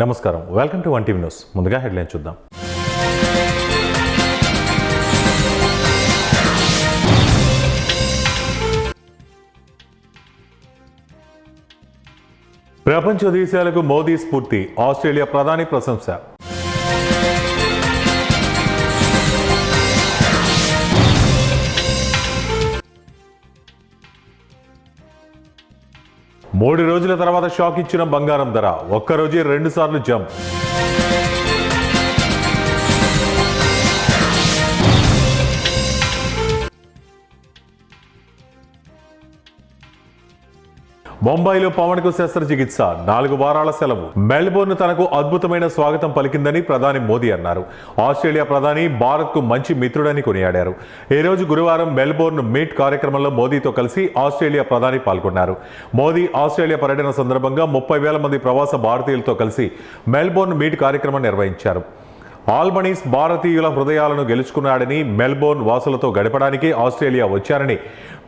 నమస్కారం, welcome to 1 TV news. ముందుగా headline చూద్దాం. ప్రపంచ దేశాలకు మోదీ స్ఫూర్తి, ఆస్ట్రేలియా ప్రధాని ప్రశంస. మూడు రోజుల తర్వాత షాక్ ఇచ్చిన బంగారం ధర, ఒక్కరోజే 2 సార్లు జంప్. ముంబైలో పవన్ కు శస్త్రచికిత్స, 4 వారాల సెలవు. మెల్బోర్న్ తనకు అద్భుతమైన స్వాగతం పలికిందని ప్రధాని మోదీ అన్నారు. ఆస్ట్రేలియా ప్రధాని భారత్ కు మంచి మిత్రుడని కొనియాడారు. ఈ రోజు గురువారం మెల్బోర్న్ మీట్ కార్యక్రమంలో మోదీతో కలిసి ఆస్ట్రేలియా ప్రధాని పాల్గొన్నారు. మోదీ ఆస్ట్రేలియా పర్యటన సందర్భంగా 30,000 మంది ప్రవాస భారతీయులతో కలిసి మెల్బోర్న్ మీట్ కార్యక్రమం నిర్వహించారు. ఆల్బనీస్ భారతీయుల హృదయాలను గెలుచుకున్నాడని, మెల్బోర్న్ వాసులతో గడపడానికి ఆస్ట్రేలియా వచ్చారని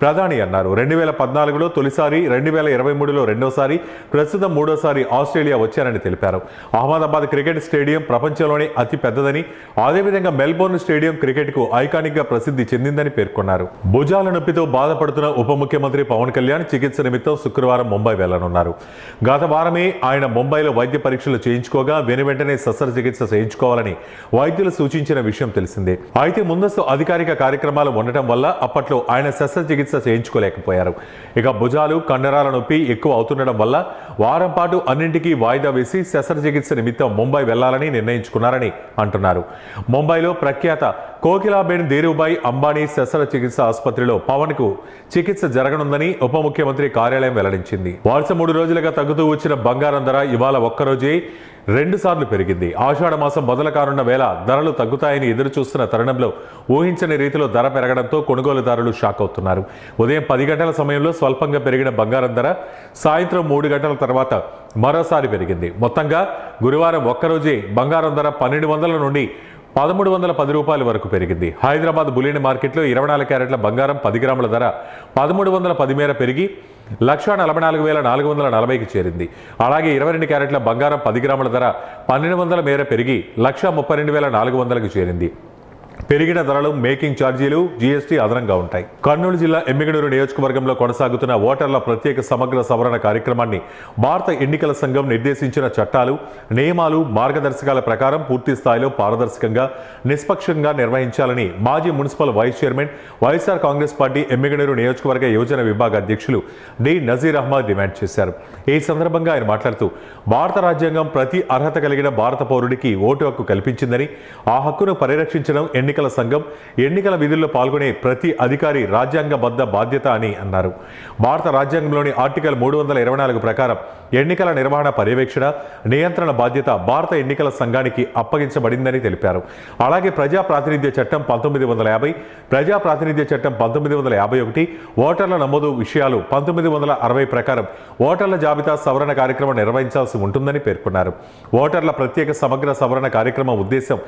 ప్రధాని అన్నారు. 2014లో తొలిసారి, 2023లో రెండోసారి, ప్రస్తుతం మూడోసారి ఆస్ట్రేలియా వచ్చారని తెలిపారు. అహ్మదాబాద్ క్రికెట్ స్టేడియం ప్రపంచంలోనే అతి పెద్దదని, అదేవిధంగా మెల్బోర్న్ స్టేడియం క్రికెట్కు ఐకానిక్గా ప్రసిద్ధి చెందిందని పేర్కొన్నారు. భుజాల నొప్పితో బాధపడుతున్న ఉప ముఖ్యమంత్రి పవన్ కళ్యాణ్ చికిత్స నిమిత్తం శుక్రవారం ముంబై వెళ్లనున్నారు. గత వారమే ఆయన ముంబైలో వైద్య పరీక్షలు చేయించుకోగా వెనువెంటనే శస్త్రచికిత్స చేయించుకోవాలని వైద్యులు సూచించిన విషయం తెలిసిందే. అయితే ముందస్తు అధికారిక కార్యక్రమాలు ఉండటం వల్ల అప్పట్లో ఆయన శస్త్రచికిత్స చేయించుకోలేకపోయారు. ఇక భుజాలు, కండరాల నొప్పి ఎక్కువ అవుతుండడం వల్ల వారం పాటు అన్నింటికీ వాయిదా వేసి శస్త్రచికిత్స నిమిత్తం ముంబై వెళ్లాలని నిర్ణయించుకున్నారని అంటున్నారు. ముంబైలో ప్రఖ్యాత కోకిలాబేన్ ధీరుభాయ్ అంబానీ శస్త్రచికిత్స ఆసుపత్రిలో పవన్ కు చికిత్స జరగనుందని ఉప ముఖ్యమంత్రి కార్యాలయం వెల్లడించింది. వరుస 3 రోజులుగా తగ్గుతూ వచ్చిన బంగారం ధర ఇవాళ ఒక్కరోజే 2 సార్లు పెరిగింది. ఆషాఢ మాసం మొదలు కానున్న వేళ ధరలు తగ్గుతాయని ఎదురు చూస్తున్న తరుణంలో ఊహించని రీతిలో ధర పెరగడంతో కొనుగోలుదారులు షాక్ అవుతున్నారు. ఉదయం 10 గంటల సమయంలో స్వల్పంగా పెరిగిన బంగారం ధర సాయంత్రం 3 గంటల తర్వాత మరోసారి పెరిగింది. మొత్తంగా గురువారం ఒక్కరోజే బంగారం ధర 1200 నుండి 1310 రూపాయల వరకు పెరిగింది. హైదరాబాద్ బులియన్ మార్కెట్లో 24 క్యారెట్ల బంగారం 10 గ్రాముల ధర 1310 మేర పెరిగి 1,44,440కి చేరింది. అలాగే 22 క్యారెట్ల బంగారం 10 గ్రాముల ధర 1200 మేర పెరిగి 1,32,400కి చేరింది. పెరిగిన ధరలు, మేకింగ్ ఛార్జీలు, జీఎస్టీ అదనంగా ఉంటాయి. కర్నూలు జిల్లా ఎమ్మిగనూరు నియోజకవర్గంలో కొనసాగుతున్న ఓటర్ల ప్రత్యేక సమగ్ర సవరణ కార్యక్రమాన్ని భారత ఎన్నికల సంఘం నిర్దేశించిన చట్టాలు, నియమాలు, మార్గదర్శకాల ప్రకారం పూర్తి స్థాయిలో పారదర్శకంగా, నిష్పక్షంగా నిర్వహించాలని మాజీ municipal vice chairman, YSR Congress party Emmiganur నియోజకవర్గ యోజన విభాగ అధ్యక్షులు డి నజీర్ అహ్మద్ డిమాండ్ చేశారు. ఈ సందర్భంగా ఆయన మాట్లాడుతూ, భారత రాజ్యాంగం ప్రతి అర్హత కలిగిన భారత పౌరుడికి ఓటు హక్కు కల్పించిందని, ఆ హక్కును పరిరక్షించడం ఎన్నికల సంఘం, ఎన్నికల విధుల్లో పాల్గొనే ప్రతి అధికారి రాజ్యాంగబద్ధ బాధ్యత అని అన్నారు. భారత రాజ్యాంగంలోని ఆర్టికల్ 324 ప్రకారం ఎన్నికల నిర్వహణ, పర్యవేక్షణ, నియంత్రణ బాధ్యత భారత ఎన్నికల సంఘానికి అప్పగించబడిందని తెలిపారు. అలాగే ప్రజా ప్రాతినిధ్య చట్టం 1950, ప్రజా ప్రాతినిధ్య చట్టం 1951, ఓటర్ల నమోదు విషయాలు 1960 ప్రకారం ఓటర్ల జాబితా సవరణ కార్యక్రమం నిర్వహించాల్సి ఉంటుందని పేర్కొన్నారు. ఓటర్ల ప్రత్యేక సమగ్ర సవరణ కార్యక్రమం ఉద్దేశం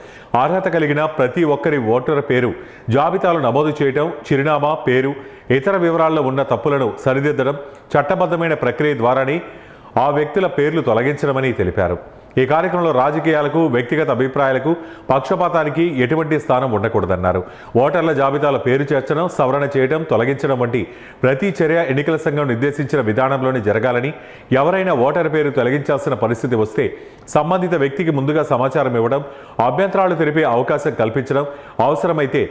అర్హత కలిగిన ప్రతి ఒక్కరి ఓటర్ పేరు జాబితాలు నమోదు చేయడం, చిరునామా, పేరు, ఇతర వివరాల్లో ఉన్న తప్పులను సరిదిద్దడం, చట్టబద్ధమైన ప్రక్రియ ద్వారానే ఆ వ్యక్తుల పేర్లు తొలగించడమని తెలిపారు. ఈ కార్యక్రమంలో రాజకీయాలకు, వ్యక్తిగత అభిప్రాయాలకు, పక్షపాతానికి ఎటువంటి స్థానం ఉండకూడదన్నారు. ఓటర్ల జాబితాల పేరు చేర్చడం, సవరణ చేయడం, తొలగించడం వంటి ప్రతి చర్య ఎన్నికల సంఘం నిర్దేశించిన విధానంలోనే జరగాలని, ఎవరైనా ఓటర్ పేరు తొలగించాల్సిన పరిస్థితి వస్తే సంబంధిత వ్యక్తికి ముందుగా సమాచారం ఇవ్వడం, అభ్యంతరాలు తెలిపే అవకాశం కల్పించడం, అవసరమైతే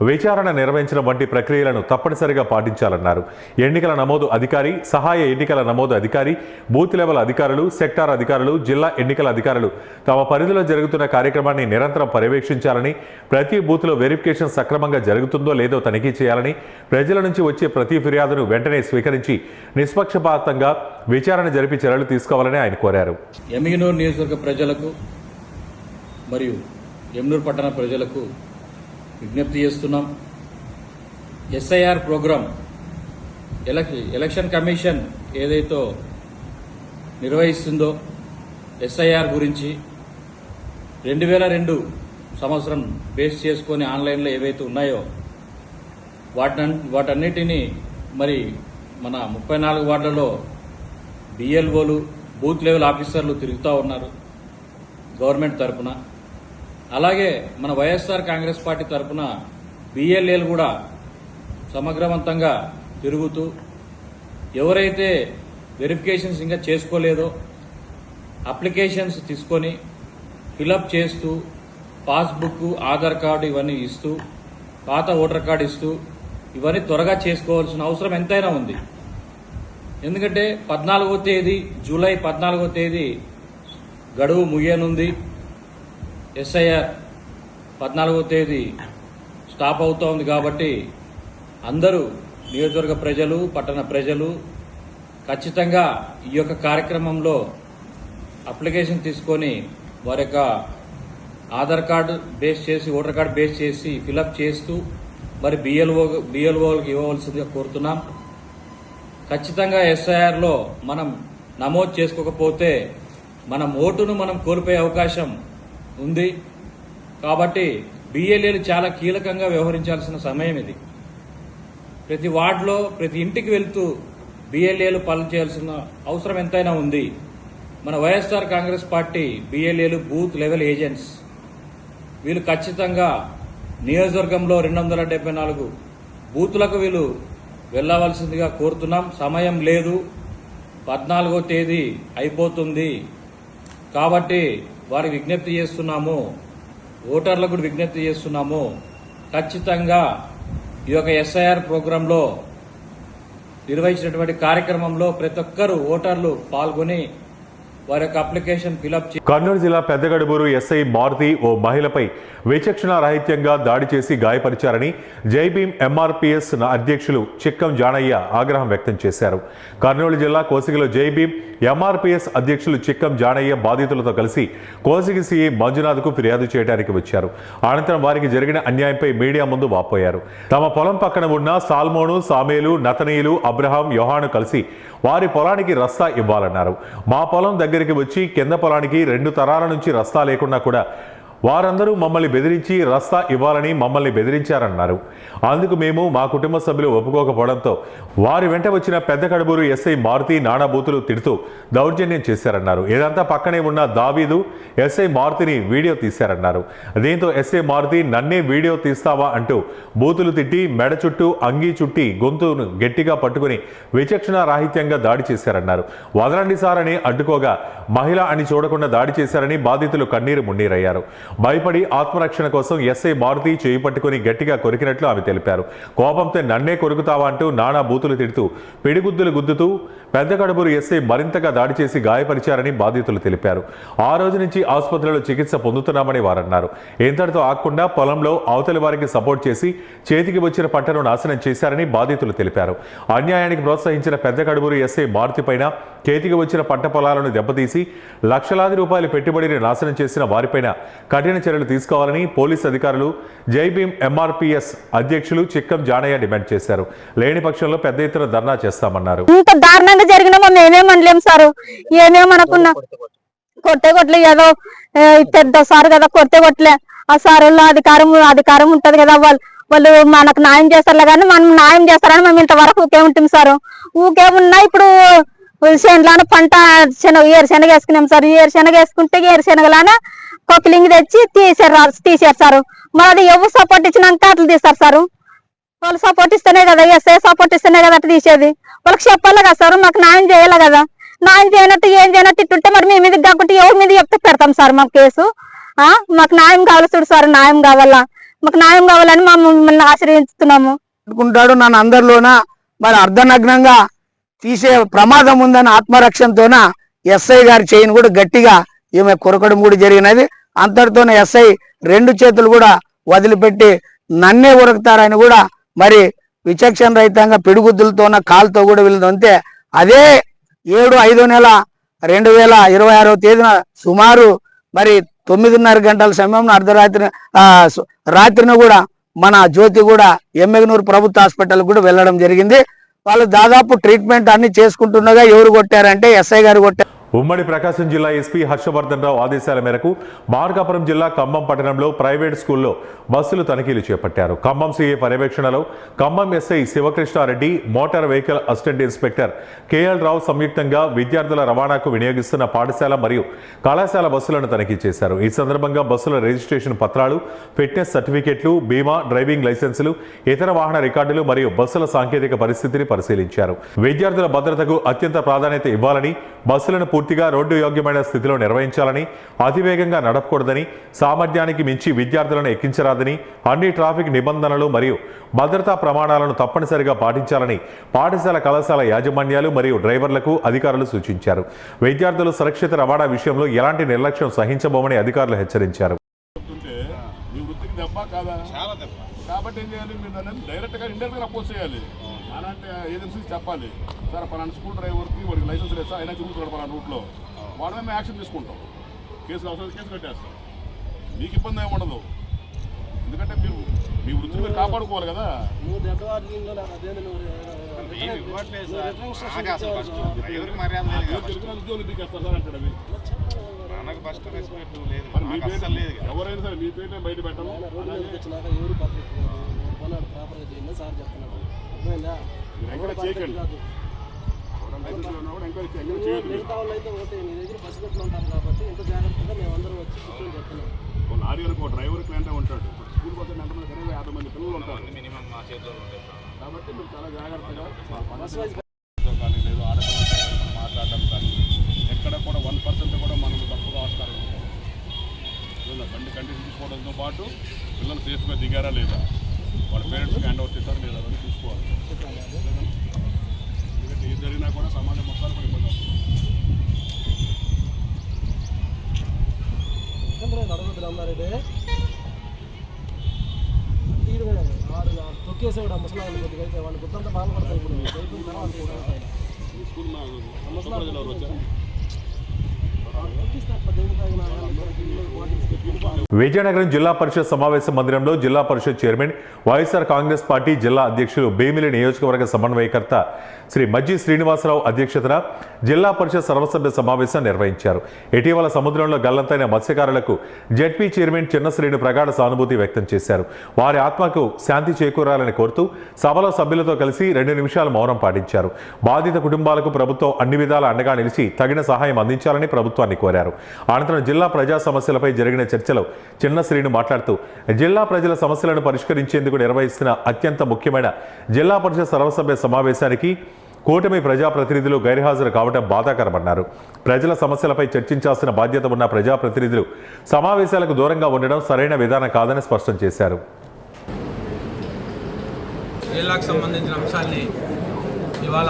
విచారణ నిర్వహించడం వంటి ప్రక్రియలను తప్పనిసరిగా పాటించాలన్నారు. ఎన్నికల నమోదు అధికారి, సహాయ ఎన్నికల నమోదు అధికారి, బూత్ లెవెల్ అధికారులు, సెక్టార్ అధికారులు, జిల్లా ఎన్నికల అధికారులు తమ పరిధిలో జరుగుతున్న కార్యక్రమాన్ని నిరంతరం పర్యవేక్షించాలని, ప్రతి బూత్లో వెరిఫికేషన్ సక్రమంగా జరుగుతుందో లేదో తనిఖీ చేయాలని, ప్రజల నుంచి వచ్చే ప్రతి ఫిర్యాదును వెంటనే స్వీకరించి నిష్పక్షపాతంగా విచారణ జరిపి చర్యలు తీసుకోవాలని ఆయన కోరారు. ఎమ్మిగనూరు నియోజకవర్గ ప్రజలకు మరియు ఎమ్మిగనూరు పట్టణ ప్రజలకు విజ్ఞప్తి చేస్తున్నాం. ఎస్ఐఆర్ ప్రోగ్రాం ఎలక్షన్ కమిషన్ ఏదైతే నిర్వహిస్తుందో ఎస్ఐఆర్ గురించి 2002 సంవత్సరం బేస్ చేసుకొని ఆన్లైన్లో ఏవైతే ఉన్నాయో వాటన్నిటినీ మరి మన 34 వార్డులలో బిఎల్ఓలు, బూత్ లెవెల్ ఆఫీసర్లు తిరుగుతూ ఉన్నారు. గవర్నమెంట్ తరపున, అలాగే మన వైఎస్ఆర్ కాంగ్రెస్ పార్టీ తరపున బిఎల్ఏలు కూడా సమగ్రవంతంగా తిరుగుతూ ఎవరైతే వెరిఫికేషన్స్ ఇంకా చేసుకోలేదో అప్లికేషన్స్ తీసుకొని ఫిలప్ చేస్తూ పాస్బుక్, ఆధార్ కార్డు ఇవన్నీ ఇస్తూ, పాత ఓటర్ కార్డు ఇస్తూ ఇవన్నీ త్వరగా చేసుకోవాల్సిన అవసరం ఎంతైనా ఉంది. ఎందుకంటే 14వ తేదీ జూలై 14వ తేదీ గడువు ముగియనుంది. ఎస్ఐఆర్ 14వ తేదీ స్టాప్ అవుతా ఉంది. కాబట్టి అందరూ నియోజకవర్గ ప్రజలు, పట్టణ ప్రజలు ఖచ్చితంగా ఈ యొక్క కార్యక్రమంలో అప్లికేషన్ తీసుకొని వారి యొక్క ఆధార్ కార్డు బేస్ చేసి, ఓటర్ కార్డు బేస్ చేసి ఫిలప్ చేస్తూ మరి బిఎల్ఓలకు ఇవ్వవలసిందిగా కోరుతున్నాం. ఖచ్చితంగా ఎస్ఐఆర్లో మనం నమోదు చేసుకోకపోతే మనం ఓటును మనం కోల్పోయే అవకాశం ఉంది. కాబట్టి బిఎల్ఏలు చాలా కీలకంగా వ్యవహరించాల్సిన సమయం ఇది. ప్రతి వార్డులో ప్రతి ఇంటికి వెళ్తూ బిఎల్ఏలు పాలన చేయాల్సిన అవసరం ఎంతైనా ఉంది. మన వైఎస్ఆర్ కాంగ్రెస్ పార్టీ బిఎల్ఏలు బూత్ లెవెల్ ఏజెంట్స్, వీళ్ళు ఖచ్చితంగా నియోజకవర్గంలో 274 బూతులకు వీళ్ళు వెళ్లవలసిందిగా కోరుతున్నాం. సమయం లేదు, 14వ తేదీ అయిపోతుంది. కాబట్టి వారికి విజ్ఞప్తి చేస్తున్నాము, ఓటర్లకు కూడా విజ్ఞప్తి చేస్తున్నాము. ఖచ్చితంగా ఈ యొక్క ఎస్ఐఆర్ ప్రోగ్రాంలో నిర్వహించినటువంటి కార్యక్రమంలో ప్రతి ఒక్కరూ ఓటర్లు పాల్గొని వారి యొక్క అప్లికేషన్ ఫిలప్ కర్నూలు జిల్లా పెద్దగడుబూరు ఎస్ఐ మారుతి ఓ మహిళపై విచక్షణ రాహిత్యంగా దాడి చేసి గాయపరిచారని జైభీం ఎంఆర్పీఎస్ అధ్యక్షులు చిక్కం జానయ్య ఆగ్రహం వ్యక్తం చేశారు. కర్నూలు జిల్లా కోసిగిలో జైభీం ఎంఆర్పీఎస్ అధ్యక్షులు చిక్కం జానయ్య బాధితులతో కలిసి కోసిగి సీఐ మంజునాథ్కు ఫిర్యాదు చేయడానికి వచ్చారు. అనంతరం వారికి జరిగిన అన్యాయంపై మీడియా ముందు వాపోయారు. తమ పొలం పక్కన ఉన్న సాల్మోను, సామేలు, నతనీయులు, అబ్రహాం, యోహాను కలిసి వారి పొలానికి రస్తా ఇవ్వాలన్నారు. మా పొలం దగ్గరికి వచ్చి కింద పొలానికి 2 తరాల నుంచి రస్తా లేకున్నా కూడా వారందరూ మమ్మల్ని బెదిరించి రస్తా ఇవ్వాలని మమ్మల్ని బెదిరించారన్నారు. అందుకు మేము మా కుటుంబ సభ్యులు ఒప్పుకోకపోవడంతో వారి వెంట వచ్చిన పెద్ద కడుబూరు ఎస్ఐ మారుతి నానా బూతులు తిడుతూ దౌర్జన్యం చేశారన్నారు. ఇదంతా పక్కనే ఉన్న దావీదు ఎస్ఐ మారుతిని వీడియో తీశారన్నారు. దీంతో ఎస్ఐ మారుతి నన్నే వీడియో తీస్తావా అంటూ బూతులు తిట్టి మెడ చుట్టూ అంగీ చుట్టి గొంతును గట్టిగా పట్టుకుని విచక్షణ రాహిత్యంగా దాడి చేశారన్నారు. వదలండి సార్ అని అడ్డుకోగా మహిళ అని చూడకుండా దాడి చేశారని బాధితులు కన్నీరు మున్నీరయ్యారు. భయపడి ఆత్మరక్షణ కోసం ఎస్ఐ మారుతి చేయి పట్టుకుని గట్టిగా కొరికినట్లు ఆమె తెలిపారు. కోపంతో నన్నే కొరుకుతావా అంటూ నానా బూతులు తిడుతూ పిడిగుద్దులు గుద్దుతూ పెద్ద కడుబూరు ఎస్ఐ మరింతగా దాడి చేసి గాయపరిచారని బాధితులు తెలిపారు. ఆ రోజు నుంచి ఆసుపత్రిలో చికిత్స పొందుతున్నామని వారన్నారు. ఇంతటితో ఆగకుండా పొలంలో అవతలి వారికి సపోర్ట్ చేసి చేతికి వచ్చిన పంటను నాశనం చేశారని బాధితులు తెలిపారు. అన్యాయానికి ప్రోత్సహించిన పెద్ద కడుబూరు ఎస్ఐ మారుతి పైన చేతికి వచ్చిన పంట పొలాలను దెబ్బతీసి లక్షలాది రూపాయల పెట్టుబడిని నాశనం చేసిన వారిపైన కఠిన చర్యలు తీసుకోవాలని పోలీసు అధికారులు జైభీం ఎంఆర్పీఎస్ అధ్యక్షులు చిక్కం జానయ్య డిమాండ్ చేశారు. లేని పక్షంలో పెద్ద ఎత్తున ధర్నా చేస్తామన్నారు. ఇంత దారుణంగా జరిగినామో మేమేమనలేం సారు. ఏమేమనుకున్నా కొట్టే కొట్లే, ఏదో పెద్ద సార్ కదా కొట్టే కొట్లే. ఆ సారుల్లో అధికారం ఉంటది కదా, వాళ్ళు మనకు న్యాయం చేస్తారులే కానీ మనం న్యాయం చేస్తారని మేము ఇంతవరకు ఊకే ఉంటుంది సారు. ఊకే ఉన్నా ఇప్పుడు శనగలాన పంట ఏరుశనగ వేసుకున్నాం సార్. ఏరుశనగ వేసుకుంటే ఏరుశనగలాన కొక్కిలింగి తెచ్చి తీసారు సారు. మరి అది ఎవరు సపోర్ట్ ఇచ్చినాక అట్లా తీస్తారు సారు. వాళ్ళు సపోర్ట్ ఇస్తేనే కదా, ఎస్ఐ సపోర్ట్ ఇస్తేనే కదా అట్లా తీసేది. వాళ్ళకి చెప్పాలి కదా సార్, మాకు న్యాయం చేయాలి కదా. న్యాయం చేయనట్టు ఏం చేయనట్టు ఇట్టుంటే మరి మీ మీద కాకుంటే ఎవరి మీద చెప్తే పెడతాం సార్ మాకు కేసు. మాకు న్యాయం కావాలి చూడు సార్, న్యాయం కావాలా, మాకు న్యాయం కావాలని మమ్మల్ని ఆశ్రయిస్తున్నాము. అనుకుంటాడు నన్ను అందరిలోన మరి అర్ధనగ్నంగా తీసే ప్రమాదం ఉందని ఆత్మరక్షణతోన ఎస్ఐ గారి చేయని కూడా గట్టిగా ఈమె కొరకడం కూడా జరిగినది. అంతటితోనే ఎస్ఐ 2 చేతులు కూడా వదిలిపెట్టి నన్నే ఉరుకుతారని కూడా మరి విచక్షణ రహితంగా పిడుగుద్దులతోన కాలుతో కూడా వీళ్ళదంతే. అదే 7/5/2026 తేదీన సుమారు మరి 9:30 గంటల సమయంలో అర్ధరాత్రి రాత్రిన కూడా మన జ్యోతి కూడా ఎమ్మెగనూరు ప్రభుత్వ హాస్పిటల్ కూడా వెళ్ళడం జరిగింది. వాళ్ళు దాదాపు ట్రీట్మెంట్ అన్ని చేసుకుంటుండగా ఎవరు కొట్టారంటే ఎస్ఐ గారు కొట్టారు. ఉమ్మడి ప్రకాశం జిల్లా ఎస్పీ హర్షవర్ధన్ రావు ఆదేశాల మేరకు మార్కాపురం జిల్లా ఖమ్మం పట్టణంలో ప్రైవేట్ స్కూల్లో బస్సులు తనిఖీలు చేపట్టారు. ఖమ్మం సీఏ పర్యవేక్షణలో Khammam SI Sivakrishna Reddy, motor vehicle assistant inspector KL Rao సంయుక్తంగా విద్యార్థుల రవాణాకు వినియోగిస్తున్న పాఠశాల మరియు కళాశాల బస్సులను తనిఖీ చేశారు. ఈ సందర్భంగా బస్సుల రిజిస్ట్రేషన్ పత్రాలు, ఫిట్నెస్ సర్టిఫికెట్లు, బీమా, డ్రైవింగ్ లైసెన్సులు, ఇతర వాహన రికార్డులు మరియు బస్సుల సాంకేతిక పరిస్థితిని పరిశీలించారు. విద్యార్థుల భద్రతకు అత్యంత ప్రాధాన్యత ఇవ్వాలని, బస్సులను పూర్తిగా రోడ్డు యోగ్యమైన స్థితిలో నిర్వహించాలని, అతివేగంగా నడపకూడదని, సామర్థ్యానికి మించి విద్యార్థులను ఎక్కించరాదని, అన్ని ట్రాఫిక్ నిబంధనలు మరియు భద్రతా ప్రమాణాలను తప్పనిసరిగా పాటించాలని పాఠశాల కళాశాల యాజమాన్యాలు మరియు డ్రైవర్లకు అధికారులు సూచించారు. విద్యార్థులు సురక్షిత రవాణా విషయంలో ఎలాంటి నిర్లక్ష్యం సహించబోమని అధికారులు హెచ్చరించారు. కాబట్టి ఏం చేయాలి, మీరు దాన్ని డైరెక్ట్గా ఇండైరెక్ట్గా అపోజ్ చేయాలి. అలాంటి ఏజెన్సీకి చెప్పాలి, సార్ పలానా స్కూల్ డ్రైవర్కి వాడికి లైసెన్స్ లేదు సార్, అయినా తిరుగుతున్నాడు పలానా రూట్లో, వాడు మేము యాక్షన్ తీసుకుంటాం, కేసు అవసరం కేసు కట్టేస్తాం. మీకు ఇబ్బంది ఏమి ఉండదు, ఎందుకంటే మీరు మీ వృత్తిని మీరు కాపాడుకోవాలి కదా. ఉద్యోగులు దిగేస్తారు సార్ అంటాడు. ఎవరైనా సరే మీ పేరు బయట పెట్టాము. ఎంకరేజ్ చేయకండి, లారీ అనుకో డ్రైవర్ క్లైంట్ ఉంటాడు, స్కూల్ కోసం ఎంతమంది 50 మంది పిల్లలు ఉంటారు కాబట్టి మీరు చాలా జాగ్రత్తగా కానీ లేదు ఆడపిల్లలు మాట్లాడడం కానీ ఎక్కడ కూడా 1% కూడా మనం తప్పుగా వస్తారు. బండి కంటిన్యూ తీసుకోవడంతో పాటు పిల్లలు సేఫ్గా దిగారా లేదా, వాళ్ళ పేరెంట్స్కి హ్యాండ్ ఓవర్ చేశారా లేదా అని చూసుకోవాలి. ఎందుకంటే ఏది జరిగినా కూడా సమాజం మొత్తాలు కూడా ఇబ్బంది అవుతుంది. తొక్కేసాడు ఆ ముసలాన్ని కొద్దిగా వాళ్ళు గుర్తంతా బాధపడతాయి. ఇప్పుడు స్కూల్ ప్రజలు ఎవరు వచ్చారు? విజయనగరం జిల్లా పరిషత్ సమావేశ మందిరంలో జిల్లా పరిషత్ చైర్మన్, వైఎస్ఆర్ కాంగ్రెస్ పార్టీ జిల్లా అధ్యక్షులు, భీమిలి నియోజకవర్గ సమన్వయకర్త శ్రీ మజ్జి శ్రీనివాసరావు అధ్యక్షతన జిల్లా పరిషత్ సర్వసభ్య సమావేశం నిర్వహించారు. ఇటీవల సముద్రంలో గల్లంతైన మత్స్యకారులకు జెడ్పీ చైర్మన్ చిన్న శ్రీను ప్రగాఢ సానుభూతి వ్యక్తం చేశారు. వారి ఆత్మకు శాంతి చేకూరాలని కోరుతూ సభలో సభ్యులతో కలిసి 2 నిమిషాలు మౌనం పాటించారు. బాధిత కుటుంబాలకు ప్రభుత్వం అన్ని విధాల అండగా నిలిచి తగిన సహాయం అందించాలని ప్రభుత్వాన్ని కోరారు. అనంతరం జిల్లా ప్రజా సమస్యలపై జరిగిన చర్చలో చిన్న శ్రీను మాట్లాడుతూ జిల్లా ప్రజల సమస్యలను పరిష్కరించేందుకు నిర్వహిస్తున్న అత్యంత ముఖ్యమైన జిల్లా పరిషత్ సర్వసభ్య సమావేశానికి కూటమి ప్రజాప్రతినిధులు గైర్హాజరు కావడం బాధాకరమన్నారు. ప్రజల సమస్యలపై చర్చించాల్సిన బాధ్యత ఉన్న ప్రజాప్రతినిధులు సమావేశాలకు దూరంగా ఉండడం సరైన విధానం కాదని స్పష్టం చేశారు. జిల్లాకు సంబంధించిన అంశాన్ని ఇవాళ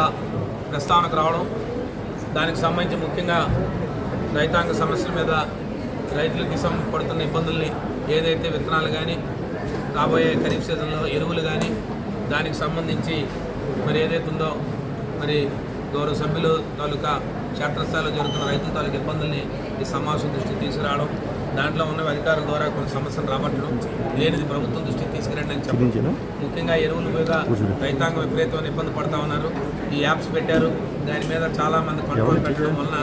ప్రస్తావనకు రావడం, దానికి సంబంధించి ముఖ్యంగా రైతాంగ సమస్యల మీద, రైతులకి పడుతున్న ఇబ్బందుల్ని, ఏదైతే విత్తనాలు కానీ, రాబోయే ఖరీఫ్ సీజన్లో ఎరువులు కానీ, దానికి సంబంధించి మరి ఏదైతే ఉందో మరి గౌరవ సభ్యులు తాలూకా క్షేత్రస్థాయిలో జరుగుతున్న రైతుల తాలూకా ఇబ్బందుల్ని ఈ సమావేశం దృష్టికి తీసుకురావడం, దాంట్లో ఉన్న అధికారుల ద్వారా కొన్ని సమస్యలు రాబట్టడం, లేనిది ప్రభుత్వం దృష్టికి తీసుకురండి అని చెప్పడం. ముఖ్యంగా ఎరువుల మీద రైతాంగం విపరీతమైన ఇబ్బంది పడతా ఉన్నారు. ఈ యాప్స్ పెట్టారు, దాని మీద చాలామంది కంట్రోల్ పెట్టడం వలన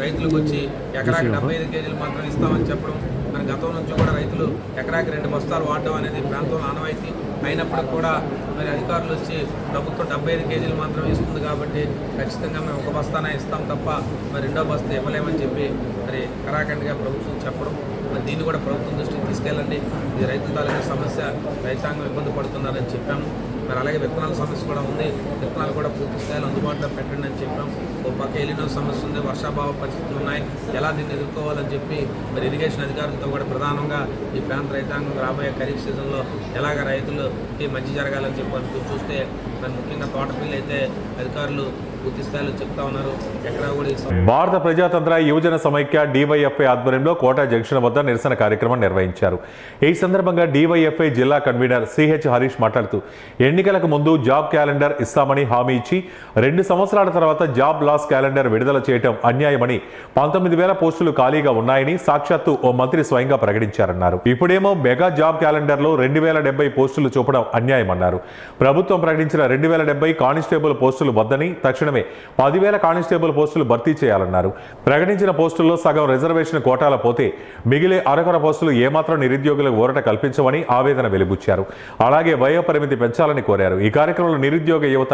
రైతులకు వచ్చి ఎకరాకి 75 కేజీలు మాత్రం ఇస్తామని చెప్పడం. మన గతం నుంచి కూడా రైతులు ఎకరాకి 2 బస్తాలు వాడడం అనేది ప్రాంతంలో ఆనవాయితీ అయినప్పటికి కూడా మరి అధికారులు వచ్చి ప్రభుత్వం 75 కేజీలు మాత్రం ఇస్తుంది కాబట్టి ఖచ్చితంగా మేము 1 బస్తానే ఇస్తాం తప్ప మరి 2వ బస్తా ఇవ్వలేమని చెప్పి మరి కరాఖండిగా ప్రభుత్వం చెప్పడం. మరి దీన్ని కూడా ప్రభుత్వం దృష్టికి తీసుకెళ్ళండి, ఇది రైతుల తాలూకా సమస్య, రైతాంగం ఇబ్బంది పడుతున్నారని చెప్పాము. మరి అలాగే విత్తనాల సమస్య కూడా ఉంది, విత్తనాలు కూడా పూర్తి స్థాయిలో అందుబాటులో పెట్టండి అని చెప్పాం. ఒక పక్క ఎలినో సమస్య ఉంది, వర్షాభావ పరిస్థితులు ఉన్నాయి, ఎలా దీన్ని ఎదుర్కోవాలని చెప్పి మరి ఇరిగేషన్ అధికారులతో కూడా ప్రధానంగా ఈ ప్రాంత రైతాంగం రాబోయే ఖరీఫ్ సీజన్లో ఎలాగ రైతులకి మంచి జరగాలని చెప్పి చూస్తే మరి ముఖ్యంగా తోటపల్లి అయితే అధికారులు పూర్తి స్థాయిలో చెప్తా ఉన్నారు. ఎక్కడా కూడా భారత ప్రజాతంత్ర యువజన సమైక్య డివైఎఫ్ఐ ఆధ్వర్యంలో కోట జంక్షన్ వద్ద నిరసన కార్యక్రమం నిర్వహించారు. ఈ సందర్భంగా డివైఎఫ్ఐ జిల్లా కన్వీనర్ సిహెచ్ హరీష్ మాట్లాడుతూ ఎన్నికలకు ముందు జాబ్ క్యాలెండర్ ఇస్తామని హామీ ఇచ్చి 2 సంవత్సరాల తర్వాత జాబ్ లాస్ క్యాలెండర్ విడుదల చేయడం అన్యాయమని, 19,000 పోస్టులు ఖాళీగా ఉన్నాయని సాక్షాత్తు ఓ మంత్రి స్వయంగా ప్రకటించారన్నారు. ఇప్పుడేమో మెగా జాబ్ క్యాలెండర్లో 2,070 పోస్టులు చూపడం అన్యాయమన్నారు. ప్రభుత్వం ప్రకటించిన 2,070 కానిస్టేబుల్ పోస్టులు వద్దని, తక్షణ తక్షణమే 10,000 కానిస్టేబుల్ పోస్టులు భర్తీ చేయాలన్నారు. ప్రకటించిన పోస్టుల్లో సగం రిజర్వేషన్ కోటాల పోతే మిగిలే అరకొర పోస్టులు ఏమాత్రం నిరుద్యోగులకు ఊరట కల్పించమని ఆవేదన వెలిబుచ్చారు. అలాగే వయో పరిమితి పెంచాలని కోరారు. ఈ కార్యక్రమంలో నిరుద్యోగ యువత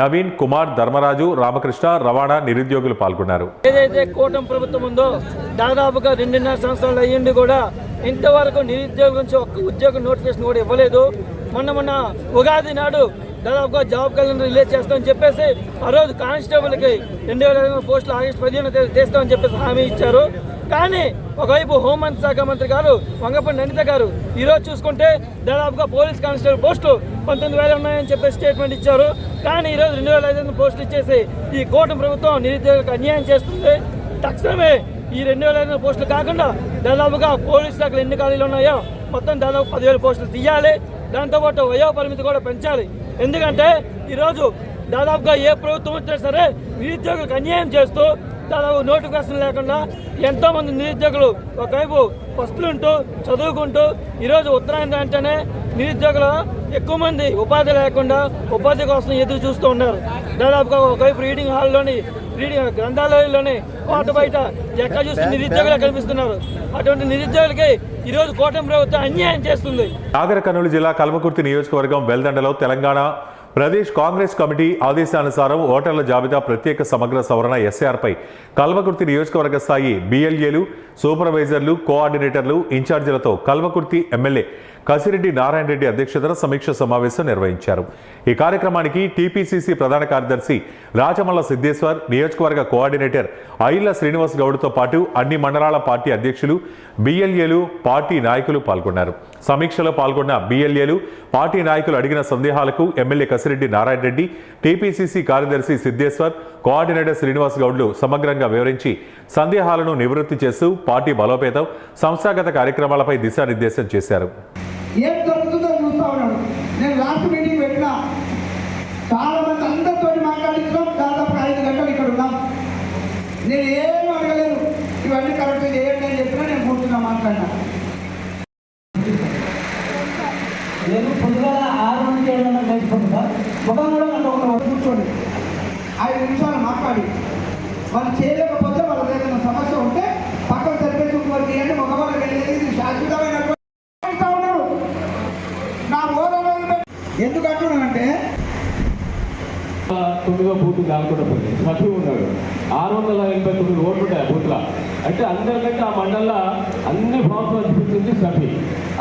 నవీన్ కుమార్, ధర్మరాజు, రామకృష్ణ, రవాణా నిరుద్యోగులు పాల్గొన్నారు. ఏదైతే కూటమి ప్రభుత్వం ఉందో దాదాపుగా 2.5 సంవత్సరాలు అయ్యింది కూడా ఇంతవరకు నిరుద్యోగం నుంచి ఒక్క ఉద్యోగ నోటిఫికేషన్ కూడా ఇవ్వలేదు. మొన్న ఉగాది నాడు దాదాపుగా జాబ్ క్యాలెండర్ రిలీజ్ చేస్తామని చెప్పేసి ఆ రోజు కానిస్టేబుల్కి 2,500 పోస్టులు ఆగస్టు 15న తీస్తామని చెప్పేసి హామీ ఇచ్చారు. కానీ ఒకవైపు హోంమంత్రి శాఖ మంత్రి గారు వంగపల్లి అనిత గారు ఈరోజు చూసుకుంటే దాదాపుగా పోలీస్ కానిస్టేబుల్ పోస్టులు 19,000 ఉన్నాయని చెప్పేసి స్టేట్మెంట్ ఇచ్చారు. కానీ ఈరోజు 2,500 పోస్టులు ఇచ్చేసి ఈ కూటమి ప్రభుత్వం నిరుద్యోగులకు అన్యాయం చేస్తుంది. తక్షణమే ఈ 2,500 పోస్టులు కాకుండా దాదాపుగా పోలీస్ శాఖలు ఎన్ని ఖాళీలు ఉన్నాయో మొత్తం దాదాపు 10,000 పోస్టులు తీయాలి. దాంతోపాటు వయో పరిమితి కూడా పెంచాలి. ఎందుకంటే ఈరోజు దాదాపుగా ఏ ప్రభుత్వం వచ్చినా సరే నిరుద్యోగులకు అన్యాయం చేస్తూ దాదాపు నోటిఫికేషన్ లేకుండా ఎంతోమంది నిరుద్యోగులు ఒకవైపు పస్తులుంటూ చదువుకుంటూ ఈరోజు ఉత్తరాయణ అంటేనే నిరుద్యోగులు ఎక్కువ మంది ఉపాధి లేకుండా ఉపాధి కోసం ఎదురు చూస్తూ ఉన్నారు. దాదాపుగా ఒకవైపు రీడింగ్ హాల్లోని గ్రంథాలయాల్లోని కోట బయట ఎక్కడ చూస్తే నిరుద్యోగులు కనిపిస్తున్నారు. అటువంటి నిరుద్యోగులకి ఈరోజు కూటమి ప్రభుత్వం అన్యాయం చేస్తుంది. నాగర్ కర్నూలు జిల్లా కల్వకుర్తి నియోజకవర్గం వెల్దండలో తెలంగాణ ప్రదేశ్ కాంగ్రెస్ కమిటీ ఆదేశానుసారం ఓటర్ల జాబితా ప్రత్యేక సమగ్ర సవరణ ఎస్ఆర్పై కల్వకుర్తి నియోజకవర్గ స్థాయి బిఎల్ఏలు, సూపర్వైజర్లు, కోఆర్డినేటర్లు, ఇన్ఛార్జీలతో కల్వకుర్తి ఎమ్మెల్యే కసిరెడ్డి నారాయణ రెడ్డి అధ్యక్షతన సమీక్ష సమావేశం నిర్వహించారు. ఈ కార్యక్రమానికి టీపీసీసీ ప్రధాన కార్యదర్శి రాచమల్ల సిద్ధేశ్వర్, నియోజకవర్గ కోఆర్డినేటర్ ఐళ్ల శ్రీనివాస్ గౌడ్తో పాటు అన్ని మండలాల పార్టీ అధ్యక్షులు, బిఎల్ఏలు, పార్టీ నాయకులు పాల్గొన్నారు. సమీక్షలో పాల్గొన్న బిఎల్ఏలు, పార్టీ నాయకులు అడిగిన సందేహాలకు ఎమ్మెల్యే కసిరెడ్డి నారాయణ రెడ్డి, టీపీసీసీ కార్యదర్శి సిద్ధేశ్వర్, కోఆర్డినేటర్ శ్రీనివాస్ గౌడ్లు సమగ్రంగా వివరించి సందేహాలను నివృత్తి చేస్తూ పార్టీ బలోపేతం, సంస్థాగత కార్యక్రమాలపై దిశానిర్దేశం చేశారు. ఏం జరుగుతుందో చూస్తా ఉన్నాడు. నేను లాస్ట్ మీటింగ్ పెట్టినా చాలా మంది అందరితో మాట్లాడించడం దాదాపు 5 గంటలు ఇక్కడ ఉన్నాం. నేను ఏం అడగలేదు, ఇవన్నీ కరెక్ట్ చేయండి అని చెప్పినా నేను కూర్చున్నా మాట్లాడినా. నేను పొద్దుగా 6 నుంచి 7 గంటలకు లేచిపోతుందా ముఖం కూడా ఒక కూర్చోండి 5 నిమిషాలు మాట్లాడి వాళ్ళు చేయలేకపోతే వాళ్ళ ఏదైనా సమస్య ఉంటే పక్కన తెలిపేసి వారికి ఏంటి మగవాళ్ళకి వెళ్ళేది ఇది శాశ్వతమైనటువంటి నా ఓదన. ఎందుకు అంటున్నానంటే 9వ బూత్ కాకుండా పోయింది సభ్యు ఉన్నాడు. 689 ఓట్లు ఉంటాయి ఆ బూత్లో. అంటే అందరికంటే ఆ మండలంలో అన్ని ఫామ్స్ అనిపిస్తుంది సభ్యు.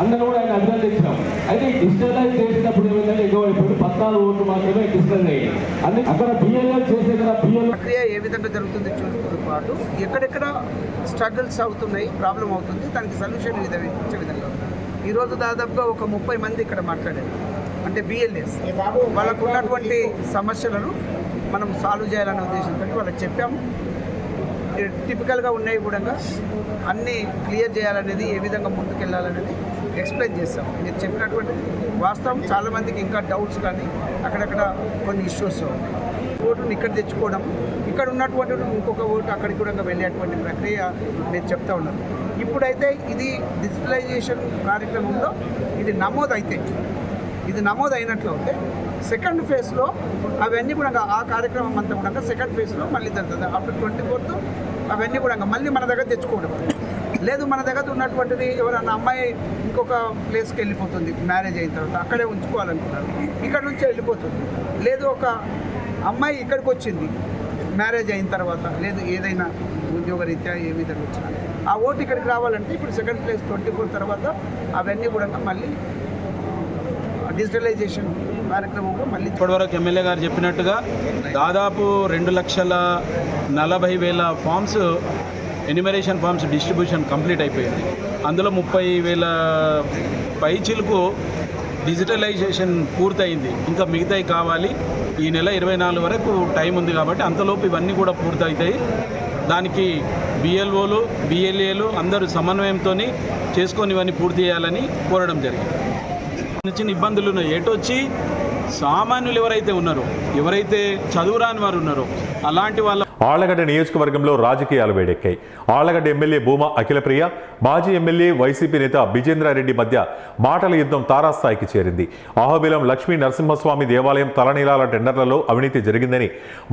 అందరూ కూడా ఆయన అభినందించాం. అయితే డిజిటలైజ్ చేసినప్పుడు ఏమైందంటే ఎగబడిపోయి 14 ఓట్లు మాత్రమే డిజిటలైజ్ అయ్యాయి. అందుకే అక్కడ బిఎల్ఏ చేసే కదా బిఎల్ ప్రక్రియ ఏ విధంగా జరుగుతుంది చూసుకునే పాటు ఎక్కడెక్కడ స్ట్రగుల్స్ అవుతున్నాయి, ప్రాబ్లం అవుతుంది, దానికి సొల్యూషన్ ఇచ్చే విధంగా. ఈరోజు దాదాపుగా ఒక 30 మంది ఇక్కడ మాట్లాడారు. అంటే బిఎల్ఏస్ వాళ్ళకు ఉన్నటువంటి సమస్యలను మనం సాల్వ్ చేయాలనే ఉద్దేశంతో వాళ్ళకి చెప్పాము. టిపికల్గా ఉన్నాయి కూడా అన్నీ క్లియర్ చేయాలనేది, ఏ విధంగా ముందుకెళ్ళాలనేది ఎక్స్ప్లెయిన్ చేస్తాం. మీరు చెప్పినటువంటి వాస్తవం చాలామందికి ఇంకా డౌట్స్ కానీ అక్కడక్కడ కొన్ని ఇష్యూస్ ఉన్నాయి. ఓటుని ఇక్కడ తెచ్చుకోవడం, ఇక్కడ ఉన్నటువంటి ఇంకొక ఓటు అక్కడికి కూడా వెళ్ళేటువంటి ప్రక్రియ నేను చెప్తా ఉన్నాను. ఇప్పుడైతే ఇది డిజిటలైజేషన్ కార్యక్రమంలో ఇది నమోదు అయినట్లు అవుతే సెకండ్ ఫేజ్లో అవన్నీ కూడా ఆ కార్యక్రమం అంతా కూడా సెకండ్ ఫేజ్లో మళ్ళీ జరుగుతుంది. ఆఫ్టర్ 24th అవన్నీ కూడా మళ్ళీ మన దగ్గర తెచ్చుకోవడం లేదు. మన దగ్గర ఉన్నటువంటిది ఎవరన్నా అమ్మాయి ఇంకొక ప్లేస్కి వెళ్ళిపోతుంది మ్యారేజ్ అయిన తర్వాత, అక్కడే ఉంచుకోవాలనుకున్నారు, ఇక్కడ నుంచే వెళ్ళిపోతుంది. లేదు ఒక అమ్మాయి ఇక్కడికి వచ్చింది మ్యారేజ్ అయిన తర్వాత, లేదు ఏదైనా ఉద్యోగరీత్యా ఏ విధంగా వచ్చినా ఆ ఓటు ఇక్కడికి రావాలంటే ఇప్పుడు సెకండ్ ఫేజ్ 24 తర్వాత అవన్నీ కూడా మళ్ళీ డిజిటలైజేషన్ కార్యక్రమంలో మళ్ళీ. ఇప్పటివరకు ఎమ్మెల్యే గారు చెప్పినట్టుగా దాదాపు 2,40,000 forms enumeration forms distribution complete అయిపోయింది. అందులో 30,000 పైచిలకు డిజిటలైజేషన్ పూర్తయింది. ఇంకా మిగతాయి కావాలి. ఈ నెల 24 వరకు టైం ఉంది కాబట్టి అంతలోపు ఇవన్నీ కూడా పూర్తవుతాయి. దానికి బిఎల్ఓలు, బిఎల్ఏలు అందరూ సమన్వయంతో చేసుకొని ఇవన్నీ పూర్తి చేయాలని కోరడం జరిగింది. చిన్న ఇబ్బందులు ఉన్నాయి. ఎటొచ్చి సామాన్యులు ఎవరైతే ఉన్నారో, ఎవరైతే చదువురాని వారు ఉన్నారో అలాంటి వాళ్ళ ఆళ్లగడ్డ నియోజకవర్గంలో రాజకీయాలు వేడెక్కాయి. ఆళ్లగడ్డ ఎమ్మెల్యే భూమా అఖిలప్రియ, మాజీ ఎమ్మెల్యే వైసీపీ నేత బిజేంద్రారెడ్డి మధ్య మాటల యుద్ధం తారాస్థాయికి చేరింది. అహోబిలం లక్ష్మీ నరసింహస్వామి దేవాలయం తలనీలాల టెండర్లలో అవినీతి జరిగిందని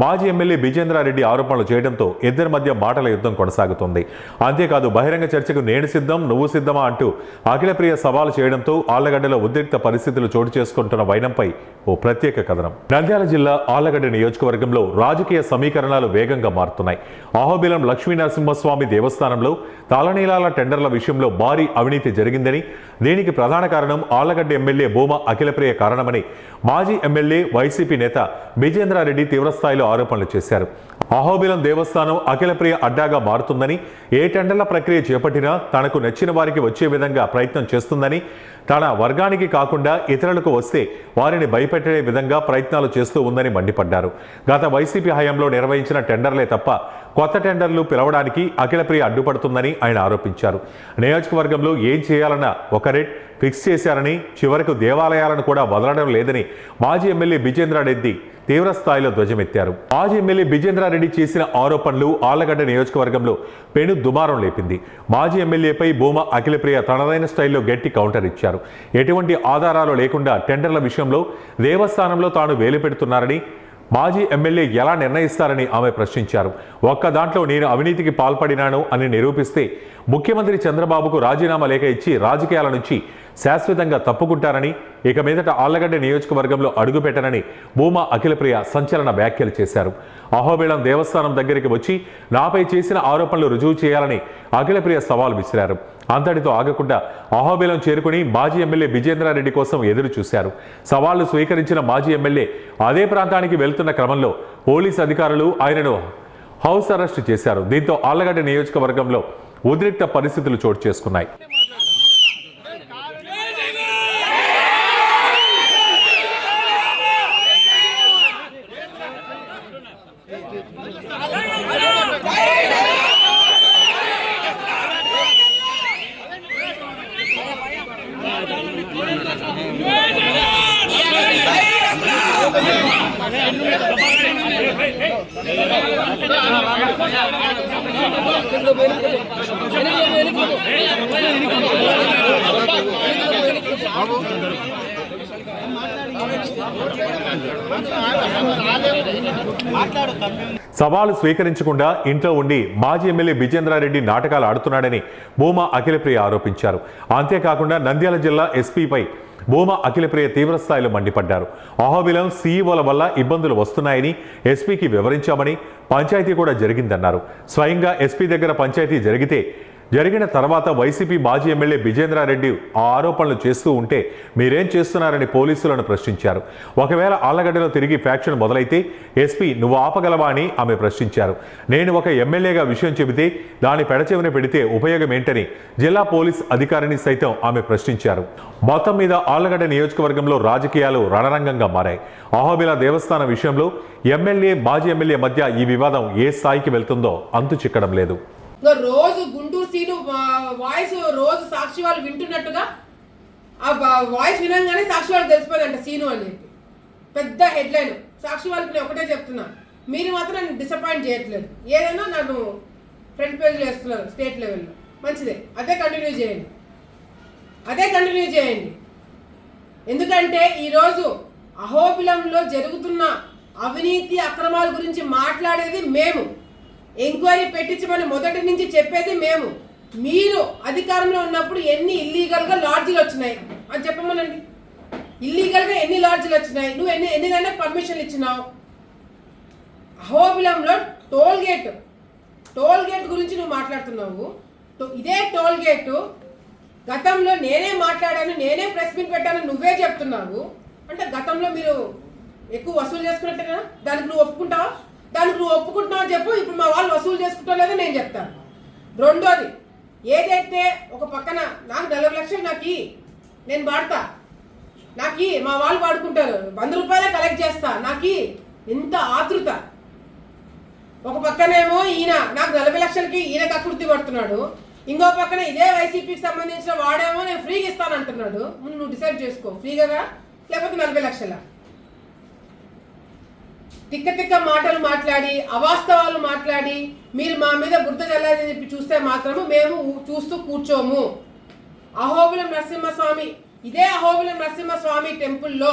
మాజీ ఎమ్మెల్యే బిజేంద్రారెడ్డి ఆరోపణలు చేయడంతో ఇద్దరి మధ్య మాటల యుద్ధం కొనసాగుతోంది. అంతేకాదు బహిరంగ చర్చకు నేను సిద్ధం, నువ్వు సిద్ధమా అంటూ అఖిలప్రియ సవాలు చేయడంతో ఆళ్లగడ్డలో ఉద్రిక్త పరిస్థితులు చోటు చేసుకుంటున్న వైనంపై ఓ ప్రత్యేక కథనం. నంద్యాల జిల్లా ఆళ్లగడ్డ నియోజకవర్గంలో రాజకీయ సమీకరణాలు వేగంగా మారుతున్నాయి. అహోబిలం లక్ష్మీ నరసింహస్వామి దేవస్థానంలో తలనీలాల టెండర్ల విషయంలో భారీ అవినీతి జరిగిందని, దీనికి ప్రధాన కారణం ఆళ్లగడ్డ ఎమ్మెల్యే భూమా అఖిలప్రియ కారణమని మాజీ ఎమ్మెల్యే వైసీపీ నేత బిజేంద్రారెడ్డి తీవ్రస్థాయిలో ఆరోపణలు చేశారు. అహోబిలం దేవస్థానం అఖిలప్రియ అడ్డాగా మారుతుందని, ఏ టెండర్ల ప్రక్రియ చేపట్టినా తనకు నచ్చిన వారికి వచ్చే విధంగా ప్రయత్నం చేస్తుందని, తన వర్గానికి కాకుండా ఇతరులకు వస్తే వారిని భయపెట్టే విధంగా ప్రయత్నాలు చేస్తూ ఉందని మండిపడ్డారు. గత వైసీపీ హయాంలో నిర్వహించిన టెండర్లే తప్ప కొత్త టెండర్లు పిలవడానికి అఖిలప్రియ అడ్డుపడుతుందని ఆయన ఆరోపించారు. నియోజకవర్గంలో ఏం చేయాలన్న ఒక రేట్ ఫిక్స్ చేశారని, చివరకు దేవాలయాలను కూడా వదలడం లేదని మాజీ ఎమ్మెల్యే బిజేంద్రారెడ్డి తీవ్రస్థాయిలో ధ్వజమెత్తారు. మాజీ ఎమ్మెల్యే బిజేంద్రారెడ్డి చేసిన ఆరోపణలు ఆళ్లగడ్డ నియోజకవర్గంలో పెను దుమారం లేపింది. మాజీ ఎమ్మెల్యేపై భూమా అఖిలప్రియ తనదైన స్టైల్లో గట్టి కౌంటర్ ఇచ్చారు. ఎటువంటి ఆధారాలు లేకుండా టెండర్ల విషయంలో దేవస్థానంలో తాను వేలు పెడుతున్నారని, మాజీ ఎమ్మెల్యే ఎలా నిర్ణయిస్తారని ఆమె ప్రశ్నించారు. ఒక్క దాంట్లో నేను అవినీతికి పాల్పడినాను అని నిరూపిస్తే ముఖ్యమంత్రి చంద్రబాబుకు రాజీనామా లేఖ ఇచ్చి రాజకీయాల నుంచి శాశ్వతంగా తప్పుకుంటారని, ఇక మీదట ఆళ్లగడ్డ నియోజకవర్గంలో అడుగుపెట్టనని భూమా అఖిలప్రియ సంచలన వ్యాఖ్యలు చేశారు. అహోబిలం దేవస్థానం దగ్గరికి వచ్చి నాపై చేసిన ఆరోపణలు రుజువు చేయాలని అఖిలప్రియ సవాల్ విసిరారు. అంతటితో ఆగకుండా అహోబిలం చేరుకుని మాజీ ఎమ్మెల్యే బిజేంద్రారెడ్డి కోసం ఎదురు చూశారు. సవాళ్లు స్వీకరించిన మాజీ ఎమ్మెల్యే అదే ప్రాంతానికి వెళ్తున్న క్రమంలో పోలీసు అధికారులు ఆయనను హౌస్ అరెస్ట్ చేశారు. దీంతో ఆళ్లగడ్డ నియోజకవర్గంలో ఉద్రిక్త పరిస్థితులు చోటు చేసుకున్నాయి. సవాలు స్వీకరించకుండా ఇంట్లో ఉండి మాజీ ఎమ్మెల్యే బిజేంద్రారెడ్డి నాటకాలు ఆడుతున్నాడని భూమా అఖిలప్రియ ఆరోపించారు. అంతేకాకుండా నంద్యాల జిల్లా ఎస్పీపై భూమా అఖిలప్రియ తీవ్రస్థాయిలో మండిపడ్డారు. అహోబిలం సీఈఓల వల్ల ఇబ్బందులు వస్తున్నాయని ఎస్పీకి వివరించామని, పంచాయతీ కూడా జరిగిందన్నారు. స్వయంగా ఎస్పీ దగ్గర పంచాయతీ జరిగిన తర్వాత వైసీపీ మాజీ ఎమ్మెల్యే బిజేంద్రారెడ్డి ఆ ఆరోపణలు చేస్తూ ఉంటే మీరేం చేస్తున్నారని పోలీసులను ప్రశ్నించారు. ఒకవేళ ఆళ్లగడ్డలో తిరిగి ఫ్యాక్షన్ మొదలైతే ఎస్పీ నువ్వు ఆపగలవా అని ఆమె ప్రశ్నించారు. నేను ఒక ఎమ్మెల్యేగా విషయం చెబితే దాని పెడచెవిన పెడితే ఉపయోగం ఏంటని జిల్లా పోలీస్ అధికారిని సైతం ఆమె ప్రశ్నించారు. మొత్తం మీద ఆళ్లగడ్డ నియోజకవర్గంలో రాజకీయాలు రణరంగంగా మారాయి. అహోబిల దేవస్థానం విషయంలో ఎమ్మెల్యే మాజీ ఎమ్మెల్యే మధ్య ఈ వివాదం ఏ స్థాయికి వెళ్తుందో అంతు చిక్కడం లేదు. రోజు గుంటూరు సీను వాయిస్ రోజు సాక్షి వాళ్ళు వింటున్నట్టుగా ఆ వాయిస్ వినంగానే సాక్షి వాళ్ళు తెలిసిపోయిందంట సీను అని చెప్పి పెద్ద హెడ్లైన్. సాక్షి వాళ్ళకి నేను ఒకటే చెప్తున్నా, మీరు మాత్రం నన్ను డిసప్పాయింట్ చేయట్లేదు. ఏదైనా నన్ను ఫ్రంట్ పేజ్లో వేస్తున్నారు స్టేట్ లెవెల్లో, మంచిదే. అదే కంటిన్యూ చేయండి. ఎందుకంటే ఈరోజు అహోబిలంలో జరుగుతున్న అవినీతి అక్రమాల గురించి మాట్లాడేది మేము, ఎంక్వైరీ పెట్టించమని మొదటి నుంచి చెప్పేది మేము. మీరు అధికారంలో ఉన్నప్పుడు ఎన్ని ఇల్లీగల్గా లాడ్జీలు వచ్చినాయి అని చెప్పమనండి. ఇల్లీగల్గా ఎన్ని లాడ్జీలు వచ్చినాయి, నువ్వు ఎన్ని దానికి పర్మిషన్లు ఇచ్చినావు? అహోబిలంలో టోల్ గేట్ గురించి నువ్వు మాట్లాడుతున్నావు. ఇదే టోల్ గేటు గతంలో నేనే మాట్లాడాను, నేనే ప్రెస్ మీట్ పెట్టాను, నువ్వే చెప్తున్నావు. అంటే గతంలో మీరు ఎక్కువ వసూలు చేసుకున్నట్టే కదా, దానికి నువ్వు ఒప్పుకుంటావా? దానికి నువ్వు ఒప్పుకుంటున్నావు చెప్పు. ఇప్పుడు మా వాళ్ళు వసూలు చేసుకుంటా లేదో నేను చెప్తాను. రెండోది, ఏదైతే ఒక పక్కన నాకు 40 లక్షలు నేను వాడతా, మా వాళ్ళు వాడుకుంటారు, 100 రూపాయలే కలెక్ట్ చేస్తా, ఎంత ఆతృత. ఒక పక్కనేమో ఈయన నాకు 40 లక్షలకి ఈయన కకృతి పడుతున్నాడు, ఇంకో పక్కన ఇదే వైసీపీకి సంబంధించిన వాడేమో నేను ఫ్రీగా ఇస్తాను అంటున్నాడు. ముందు నువ్వు డిసైడ్ చేసుకో, ఫ్రీగా లేకపోతే 40 లక్షల. తిక్క మాటలు మాట్లాడి అవాస్తవాలు మాట్లాడి మీరు మా మీద బుద్ధ జల్లాలని చెప్పి చూస్తే మాత్రము మేము చూస్తూ కూర్చోము. అహోబిలం నరసింహస్వామి, ఇదే అహోబిలం నరసింహస్వామి టెంపుల్లో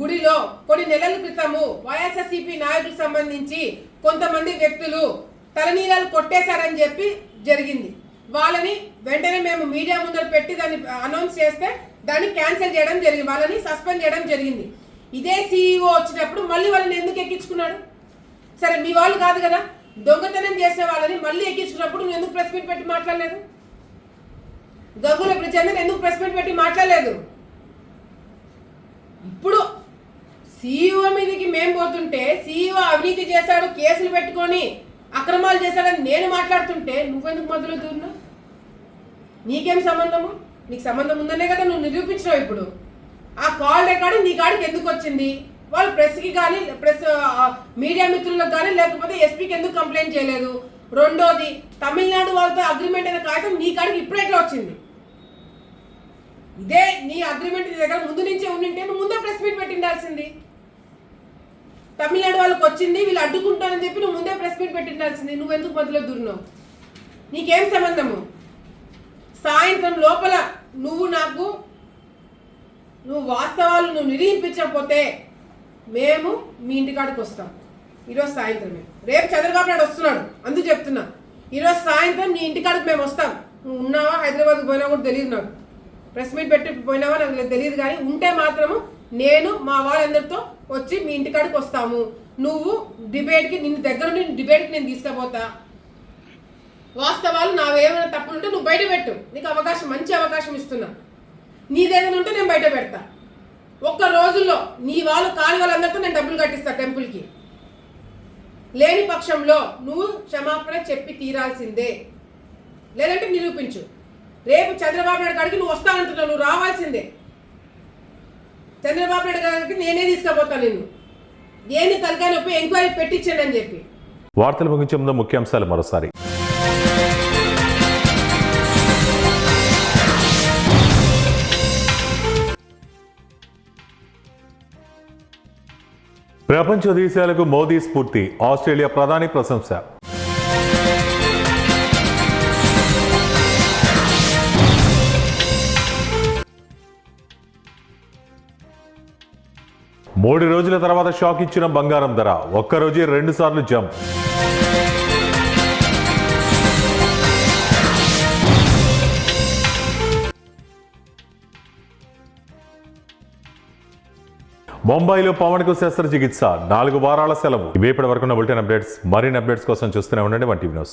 గుడిలో కొన్ని నెలల క్రితము వైఎస్ఆర్సీపీ నాయకులకు సంబంధించి కొంతమంది వ్యక్తులు తలనీలాలు కొట్టేశారని చెప్పి జరిగింది. వాళ్ళని వెంటనే మేము మీడియా ముందర పెట్టి దాన్ని అనౌన్స్ చేస్తే దాన్ని క్యాన్సిల్ చేయడం జరిగింది, వాళ్ళని సస్పెండ్ చేయడం జరిగింది. ఇదే సీఈఓ వచ్చినప్పుడు మళ్ళీ వాళ్ళని ఎందుకు ఎక్కించుకున్నాడు? సరే మీ వాళ్ళు కాదు కదా, దొంగతనం చేసే వాళ్ళని మళ్ళీ ఎక్కించుకున్నప్పుడు నువ్వు ఎందుకు ప్రెస్ మీట్ పెట్టి మాట్లాడలేదు? గంగుల బ్రిజేందర్ ఎందుకు ప్రెస్ మీట్ పెట్టి మాట్లాడలేదు? ఇప్పుడు సీఈఓ మీదకి మేము పోతుంటే సీఈఓ అవినీతి చేశాడు, కేసులు పెట్టుకొని అక్రమాలు చేశాడని నేను మాట్లాడుతుంటే నువ్వెందుకు మధ్యలో దూరినావు? నీకేం సంబంధము? నీకు సంబంధం ఉందనే కదా నువ్వు నిరూపించినావు. ఇప్పుడు ఆ కాల్ రికార్డింగ్ నీ కాడికి ఎందుకు వచ్చింది? వాళ్ళు ప్రెస్కి కానీ ప్రెస్ మీడియా మిత్రులకు కానీ లేకపోతే ఎస్పీకి ఎందుకు కంప్లైంట్ చేయలేదు? రెండోది, తమిళనాడు వాళ్ళతో అగ్రిమెంట్ అయిన కాగితం నీ కాడికి ఇప్పుడు ఎట్లా వచ్చింది? ఇదే నీ అగ్రిమెంట్ నీ దగ్గర ముందు నుంచే ఉండింటే నువ్వు ముందే ప్రెస్ మీట్ పెట్టిండాల్సింది. తమిళనాడు వాళ్ళకి వచ్చింది, వీళ్ళు అడ్డుకుంటారని చెప్పి నువ్వు ముందే ప్రెస్ మీట్ పెట్టిండాల్సింది. నువ్వెందుకు మధ్యలో దూరినావు? నీకేం సంబంధము? సాయంత్రం లోపల నువ్వు వాస్తవాలు నువ్వు నిరూపించకపోతే మేము మీ ఇంటికాడికి వస్తాం. ఈరోజు సాయంత్రమే, రేపు చంద్రబాబు నాయుడు వస్తున్నాడు అందుకు చెప్తున్నా. ఈరోజు సాయంత్రం నీ ఇంటికాడికి మేము వస్తాం. నువ్వు ఉన్నావా, హైదరాబాద్కి పోయినా కూడా తెలియదు నాకు, ప్రెస్ మీట్ పెట్టి పోయినావా నాకు తెలియదు, కానీ ఉంటే మాత్రము నేను మా వాళ్ళందరితో వచ్చి మీ ఇంటికాడికి వస్తాము. నువ్వు డిబేట్కి నిన్ను దగ్గర నుండి డిబేట్కి నేను తీసుకుపోతా. వాస్తవాలు నావేమైనా తప్పులుంటే నువ్వు బయట పెట్టు, నీకు అవకాశం, మంచి అవకాశం ఇస్తున్నా. నీదేదైనా ఉంటే నేను బయట పెడతా. ఒక్క రోజుల్లో నీ వాళ్ళు కాని వాళ్ళందరితో నేను డబ్బులు కట్టిస్తా టెంపుల్కి. లేని పక్షంలో నువ్వు క్షమాపణ చెప్పి తీరాల్సిందే, లేదంటే నిరూపించు. రేపు చంద్రబాబు నాయుడు గారికి నువ్వు వస్తానంటున్నావు, నువ్వు రావాల్సిందే. చంద్రబాబు నాయుడు గారికి నేనే తీసుకుపోతాను నిన్ను. దేని తలకాయ నొప్పి ఎంక్వైరీ పెట్టించండి అని చెప్పి. వార్తలు ముగించే ముందు ముఖ్యాంశాలు మరోసారి. ప్రపంచ దేశాలకు మోదీ స్ఫూర్తి, ఆస్ట్రేలియా ప్రధాని ప్రశంస. మూడు రోజుల తర్వాత షాక్ ఇచ్చిన బంగారం ధర, ఒక్కరోజే 2 సార్లు జంప్. ముంబైలో పవన్ కు శస్త్రచికిత్స, 4 వారాల సెలవు. ఇవే ఇప్పటి వరకు బులెటిన్ అప్డేట్స్. మరిన్ని అప్డేట్స్ కోసం చూస్తూనే ఉండండి 1 టీవీ న్యూస్.